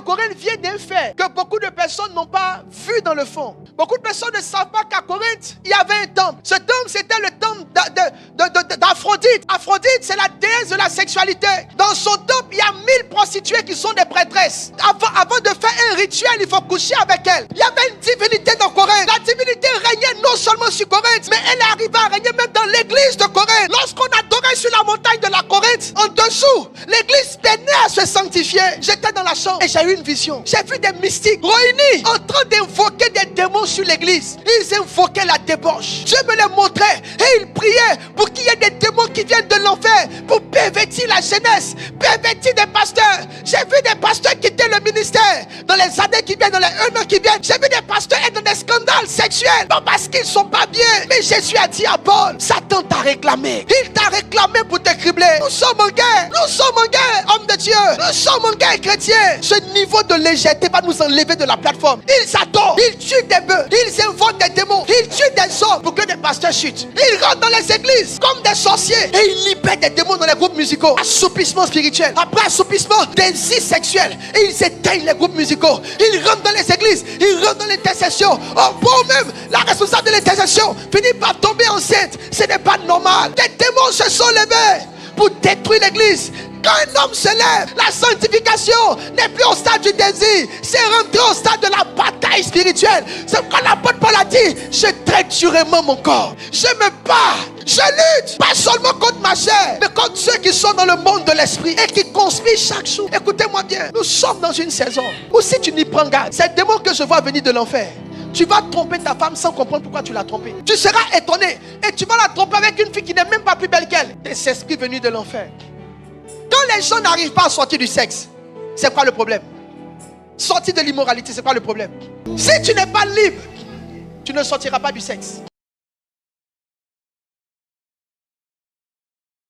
Corinthe vient d'un fait que beaucoup de personnes n'ont pas vu dans le fond. Beaucoup de personnes ne savent pas qu'à Corinthe, il y avait un temple. Ce temple, c'était le temple d'Aphrodite. Aphrodite, c'est la déesse de la sexualité. Dans son temple, il y a 1000 prostituées qui sont des prêtresses. Avant de faire un rituel, il faut coucher avec elles. Il y avait une divinité dans Corinthe. La divinité régnait non seulement sur Corinthe, mais elle est arrivée à régner même dans l'église de Corinthe. Lorsqu'on adorait sur la montagne de la Corinthe, en dessous, l'église peinait à se sanctifier. J'étais dans la chambre et j'ai eu une vision. J'ai vu des mystiques réunis en train d'invoquer des démons sur l'église. Ils invoquaient la débauche. Dieu me les montrait et ils priaient pour qu'il y ait des démons qui viennent de l'enfer pour pervertir la jeunesse, pervertir des pasteurs. J'ai vu des pasteurs quitter le ministère dans les années qui viennent, dans les 1 an qui viennent. J'ai vu des pasteurs être dans des scandales sexuels, pas parce qu'ils sont pas bien, mais Jésus a dit à Paul, Satan t'a réclamé. Il t'a réclamé pour te cribler. Nous sommes en guerre. Nous sommes en guerre, homme de Dieu. Nous sommes en guerre, chrétiens. Ce niveau de légèreté va nous enlever de la plateforme. Ils adorent, ils tuent des bœufs, ils invoquent des démons, ils tuent des hommes pour que des pasteurs chutent. Ils rentrent dans les églises comme des sorciers et ils libèrent des démons dans les groupes musicaux. Assoupissement spirituel. Après assoupissement, désir sexuel. Et ils éteignent les groupes musicaux. Ils rentrent dans les églises, ils rentrent dans l'intercession. Oh, bon, même la responsable de l'intercession finit par tomber enceinte. Ce n'est pas normal. Des démons se sont levés pour détruire l'église. Quand un homme se lève, la sanctification n'est plus au stade du désir, c'est rentré au stade de la bataille spirituelle. C'est quand l'apôtre Paul a dit, je traite durement mon corps, je me bats, je lutte, pas seulement contre ma chair, mais contre ceux qui sont dans le monde de l'esprit et qui conspirent chaque jour. Écoutez-moi bien, nous sommes dans une saison où si tu n'y prends garde, ces démons que je vois venir de l'enfer, tu vas tromper ta femme sans comprendre pourquoi tu l'as trompée. Tu seras étonné et tu vas la tromper avec une fille qui n'est même pas plus belle qu'elle. Des esprits venus de l'enfer. Quand les gens n'arrivent pas à sortir du sexe, c'est quoi le problème? Sortir de l'immoralité, c'est quoi le problème? Si tu n'es pas libre, tu ne sortiras pas du sexe.